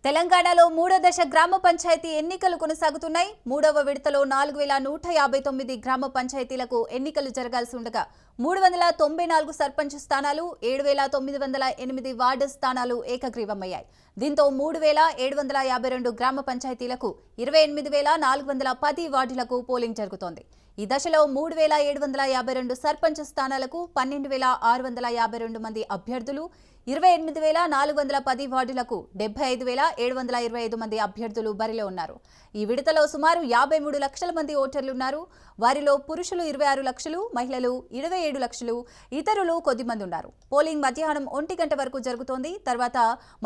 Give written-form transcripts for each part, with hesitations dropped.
తెలంగాణలో మూడో దశ గ్రామ పంచాయతీ ఎన్నికలు కొనసాగుతున్నాయి. మూడవ విడతలో 4159 గ్రామ పంచాయతీలకు ఎన్నికలు జరగాల్సి ఉండగా 394 సర్పంచ్ స్థానాలు, 7908 వార్డు స్థానాలు ఏకగ్రీవమయ్యాయి. దీంతో 3752 గ్రామ పంచాయతీలకు 28410 వార్డులకు పోలింగ్ జరుగుతోంది. ఈ దశలో 3752 సర్పంచ్ స్థానాలకు 12652 మంది అభ్యర్థులు, 28410 వార్డులకు 75725 మంది అభ్యర్థులు బరిలో ఉన్నారు. ఈ విడతలో సుమారు 53 లక్షల మంది ఓటర్లున్నారు. వారిలో పురుషులు 26 లక్షలు, మహిళలు 27 లక్షలు, ఇతరులు కొద్దిమంది ఉన్నారు. పోలింగ్ మధ్యాహ్నం 1 గంట వరకు జరుగుతోంది. తర్వాత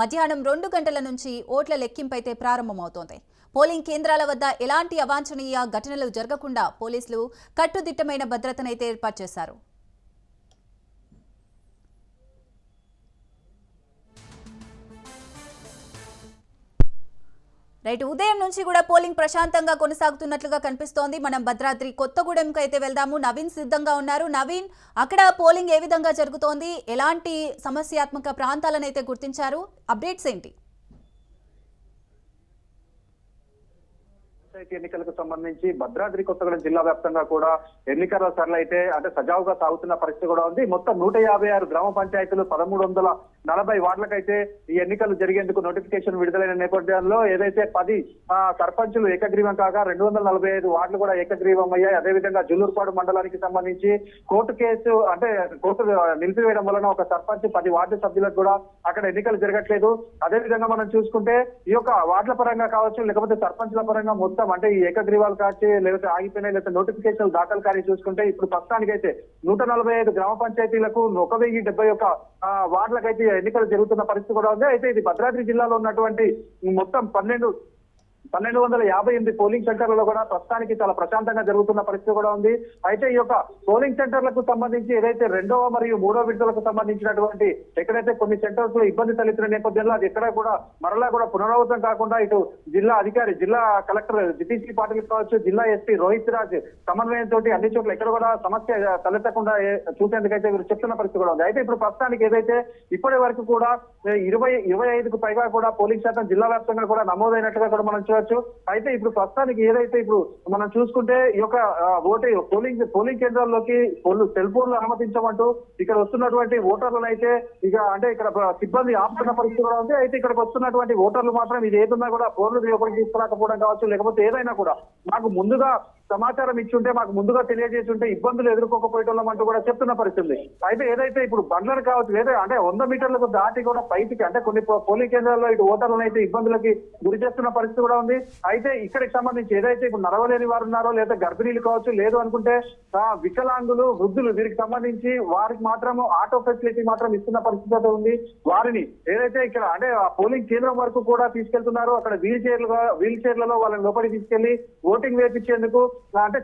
మధ్యాహ్నం 2 గంటల నుంచి ఓట్ల లెక్కింపైతే ప్రారంభమవుతోంది. పోలింగ్ కేంద్రాల వద్ద ఎలాంటి అవాంఛనీయ ఘటనలు జరగకుండా పోలీసులు కట్టుదిట్టమైన భద్రతనైతే ఏర్పాటు చేశారు. ఉదయం నుంచి కూడా పోలింగ్ ప్రశాంతంగా కొనసాగుతున్నట్లుగా కనిపిస్తోంది. మనం భద్రాద్రి కొత్తగూడెంకి అయితే వెళ్దాము. నవీన్ సిద్ధంగా ఉన్నారు. నవీన్, అక్కడ పోలింగ్ ఏ విధంగా జరుగుతోంది, ఎలాంటి సమస్యాత్మక ప్రాంతాలను అయితే గుర్తించారు, అప్డేట్స్ ఏంటి? ఎన్నికలకు సంబంధించి భద్రాద్రి కొత్తగూడెం జిల్లా వ్యాప్తంగా కూడా ఎన్నికల సరళ అయితే సజావుగా సాగుతున్న పరిస్థితి కూడా ఉంది. మొత్తం 156 గ్రామ పంచాయతీలు 1340 వార్డులకైతే ఈ ఎన్నికలు జరిగేందుకు నోటిఫికేషన్ విడుదలైన నేపథ్యంలో ఏదైతే 10 సర్పంచులు ఏకగ్రీవం కాగా 245 వార్డులు కూడా ఏకగ్రీవం అయ్యాయి. అదేవిధంగా జుల్లూరుపాడు మండలానికి సంబంధించి కోర్టు నిలిపివేయడం వలన ఒక సర్పంచ్ 10 వార్డు సభ్యులకు కూడా అక్కడ ఎన్నికలు జరగట్లేదు. అదేవిధంగా మనం చూసుకుంటే ఈ యొక్క వార్డుల పరంగా కావచ్చు, లేకపోతే సర్పంచ్ల పరంగా మొత్తం అంటే ఈ ఏకగ్రీవాలు కాచి లేకపోతే ఆగిపోయినాయి, లేకపోతే నోటిఫికేషన్ దాఖలు కానీ చూసుకుంటే ఇప్పుడు ప్రస్తుతానికైతే 145 గ్రామ పంచాయతీలకు 1071 వార్డులకైతే ఎన్నికలు జరుగుతున్న పరిస్థితి కూడా ఉంది. అయితే ఇది భద్రాద్రి జిల్లాలో ఉన్నటువంటి మొత్తం 1258 పోలింగ్ సెంటర్లలో కూడా ప్రస్తుతానికి చాలా ప్రశాంతంగా జరుగుతున్న పరిస్థితి కూడా ఉంది. అయితే ఈ యొక్క పోలింగ్ సెంటర్లకు సంబంధించి ఏదైతే 2వ మరియు 3వ విడతలకు సంబంధించినటువంటి ఎక్కడైతే కొన్ని సెంటర్స్ లో ఇబ్బంది తలెత్తిన నేపథ్యంలో అది ఎక్కడ కూడా మరలా కూడా పునరావృతం కాకుండా ఇటు జిల్లా అధికారి, జిల్లా కలెక్టర్ జితేష్ పాటిల్ కావచ్చు, జిల్లా ఎస్పీ రోహిత్ రాజ్ సమన్వయంతో అన్ని చోట్ల ఎక్కడ కూడా సమస్య తలెత్తకుండా చూసేందుకైతే వీరు చెప్తున్న పరిస్థితి కూడా ఉంది. అయితే ఇప్పుడు ప్రస్తుతానికి ఏదైతే ఇప్పటి వరకు కూడా 25కు పైగా కూడా పోలింగ్ శాతం జిల్లా వ్యాప్తంగా కూడా నమోదైనట్టుగా కూడా మనం చూడొచ్చు. అయితే ఇప్పుడు ప్రస్తుతానికి ఏదైతే ఇప్పుడు మనం చూసుకుంటే ఈ యొక్క పోలింగ్ కేంద్రాల్లోకి సెల్ ఫోన్లు అనుమతించమంటూ ఇక్కడ వస్తున్నటువంటి ఓటర్లను అయితే ఇక్కడ సిబ్బంది ఆపుతున్న పరిస్థితి కూడా ఉంది. అయితే ఇక్కడికి వస్తున్నటువంటి ఓటర్లు మాత్రం ఇది ఏదన్నా కూడా ఫోన్లు తీసుకురాకపోవడం కావచ్చు, లేకపోతే ఏదైనా కూడా మాకు ముందుగా సమాచారం ఇచ్చుంటే, మాకు ముందుగా తెలియజేసి ఉంటే ఇబ్బందులు ఎదుర్కోకపోయటం అంటూ కూడా చెప్తున్న పరిస్థితి. అయితే ఏదైతే ఇప్పుడు బండ్లను కావచ్చు, లేదా 100 మీటర్లకు దాటి కూడా బయటికి కొన్ని పోలింగ్ కేంద్రాల్లో ఇటు ఓటర్లను అయితే ఇబ్బందులకి గురి చేస్తున్న పరిస్థితి కూడా ఉంది. అయితే ఇక్కడికి సంబంధించి ఏదైతే ఇప్పుడు నడవలేని వారు ఉన్నారో, లేదా గర్భిణీలు కావచ్చు, లేదు అనుకుంటే వికలాంగులు, వృద్ధులు, వీరికి సంబంధించి వారికి మాత్రం ఆటో ఫెసిలిటీ మాత్రం ఇస్తున్న పరిస్థితి ఉంది. వారిని ఏదైతే ఇక్కడ ఆ పోలింగ్ కేంద్రం వరకు కూడా తీసుకెళ్తున్నారో అక్కడ వీల్ చైర్లలో వాళ్ళని లోపలికి తీసుకెళ్లి ఓటింగ్ వేయించేందుకు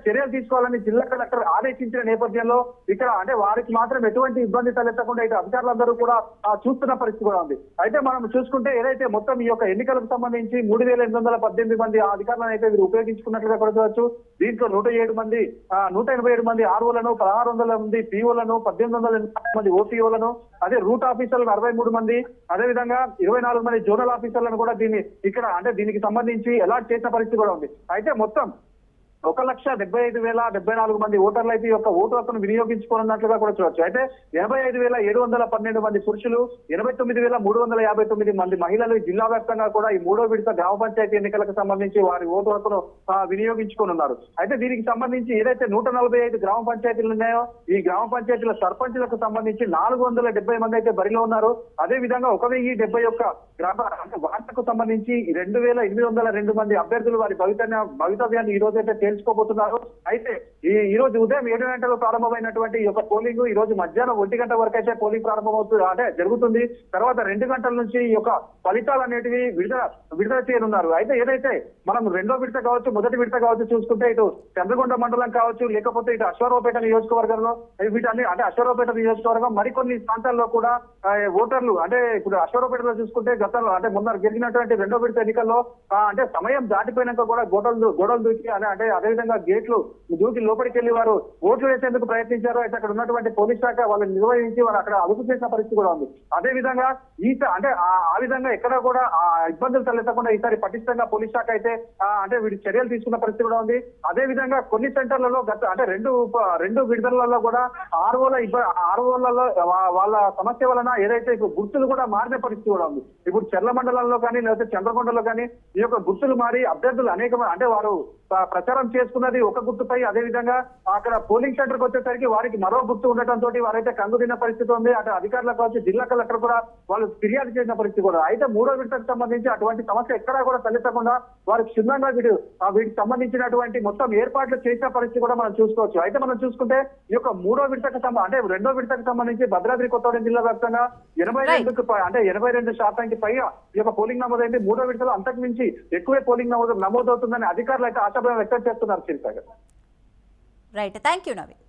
చర్యలు తీసుకోవాలని జిల్లా కలెక్టర్ ఆదేశించిన నేపథ్యంలో ఇక్కడ వారికి మాత్రం ఎటువంటి ఇబ్బంది తలెత్తకుండా ఇటు అధికారులందరూ కూడా చూస్తున్న పరిస్థితి కూడా ఉంది. అయితే మనం చూసుకుంటే ఏదైతే మొత్తం ఈ యొక్క ఎన్నికలకు సంబంధించి 3818 మంది అధికారులను అయితే వీరు ఉపయోగించుకున్నట్లుగా కూడా చూడవచ్చు. దీంట్లో 187 మంది ఆర్ఓలను, 1600 మంది పిఓలను, 1880 మంది ఓపీఓలను, అదే రూట్ ఆఫీసర్లను 63 మంది, అదేవిధంగా 24 మంది జోనల్ ఆఫీసర్లను కూడా దీనికి సంబంధించి అలాట్ చేసిన పరిస్థితి కూడా ఉంది. అయితే మొత్తం 1,75,074 మంది ఓటర్లు అయితే ఈ యొక్క ఓటు హక్కును వినియోగించుకోనున్నట్లుగా కూడా చూడొచ్చు. అయితే 85,712 మంది పురుషులు, 89,359 మంది మహిళలు జిల్లా వ్యాప్తంగా కూడా ఈ 3వ విడత గ్రామ పంచాయతీ ఎన్నికలకు సంబంధించి వారి ఓటు హక్కును వినియోగించుకోనున్నారు. అయితే దీనికి సంబంధించి ఏదైతే 145 గ్రామ పంచాయతీలు ఉన్నాయో ఈ గ్రామ పంచాయతీల సర్పంచులకు సంబంధించి 470 మంది అయితే బరిలో ఉన్నారు. అదే విధంగా 1071 గ్రామ వార్డులకు సంబంధించి 2,802 మంది అభ్యర్థులు వారి భవితవ్యాన్ని ఈ రోజు అయితే తెలుసుకోబోతున్నారు. అయితే ఈ రోజు ఉదయం 7 గంటలు ప్రారంభమైనటువంటి ఈ యొక్క పోలింగ్ ఈ రోజు మధ్యాహ్నం 1 గంట వరకు అయితే పోలింగ్ ప్రారంభమవుతుంది జరుగుతుంది. తర్వాత 2 గంటల నుంచి ఈ యొక్క ఫలితాలు అనేటివి విడుదల చేయనున్నారు. అయితే ఏదైతే మనం 2వ విడత కావచ్చు, మొదటి విడత కావచ్చు చూసుకుంటే ఇటు చంద్రగొండ మండలం కావచ్చు, లేకపోతే ఇటు అశ్వారావుపేట నియోజకవర్గంలో వీటన్ని అశ్వారావుపేట నియోజకవర్గం మరికొన్ని ప్రాంతాల్లో కూడా ఓటర్లు ఇప్పుడు అశ్వారావుపేటలో చూసుకుంటే గతంలో మొన్న జరిగినటువంటి 2వ విడత ఎన్నికల్లో సమయం దాటిపోయినాక కూడా గోడలు దూకి అదేవిధంగా గేట్లు దూకి లోపలికి వెళ్లి వారు ఓట్లు వేసేందుకు ప్రయత్నించారు. అయితే అక్కడ ఉన్నటువంటి పోలీస్ శాఖ వాళ్ళని నిర్వహించి వారు అక్కడ అదుపు చేసిన పరిస్థితి కూడా ఉంది. అదే విధంగా అంటే ఆ విధంగా ఎక్కడ కూడా ఆ ఇబ్బందులు తలెత్తకుండా ఈసారి పటిష్టంగా పోలీస్ శాఖ అయితే అంటే వీడి చర్యలు తీసుకున్న పరిస్థితి కూడా ఉంది. అదే విధంగా కొన్ని సెంటర్లలో అంటే రెండు విడుదలలో కూడా ఆర్ఓలలో వాళ్ళ సమస్య వలన ఏదైతే ఇప్పుడు గుర్తులు కూడా మారిన పరిస్థితి కూడా ఉంది. ఇప్పుడు చెర్ల మండలంలో కానీ లేకపోతే చంద్రకొండలో కానీ ఈ యొక్క గుర్తులు మారి అభ్యర్థులు అనేక అంటే వారు ప్రచారం చేసుకున్నది ఒక గుర్తుపై, అదే విధంగా అక్కడ పోలింగ్ సెంటర్ కి వచ్చేసరికి వారికి మరో గుర్తు ఉండటంతో వారైతే కంగుతిన్న పరిస్థితి ఉంది. అటు అధికారులకు వచ్చి జిల్లా కలెక్టర్ కూడా వాళ్ళు ఫిర్యాదు చేసిన పరిస్థితి కూడా. అయితే మూడో విడతకు సంబంధించి అటువంటి సమస్య ఎక్కడా కూడా తలెత్తకుండా వారికి క్షుణ్ణంగా వీటికి సంబంధించినటువంటి మొత్తం ఏర్పాట్లు చేసిన పరిస్థితి కూడా మనం చూసుకోవచ్చు. అయితే మనం చూసుకుంటే ఈ యొక్క మూడో విడతకు అంటే రెండో విడతకు సంబంధించి భద్రాద్రి కొత్తగూడెం జిల్లా వ్యాప్తంగా 82% పైగా ఈ యొక్క పోలింగ్ నమోదైంది. మూడో విడతలో అంతకు మించి ఎక్కువే పోలింగ్ నమోదవుతుందని అధికారులు అయితే ఆశాభావం వ్యక్తం చేస్తున్నారు. Right, thank you Naveen.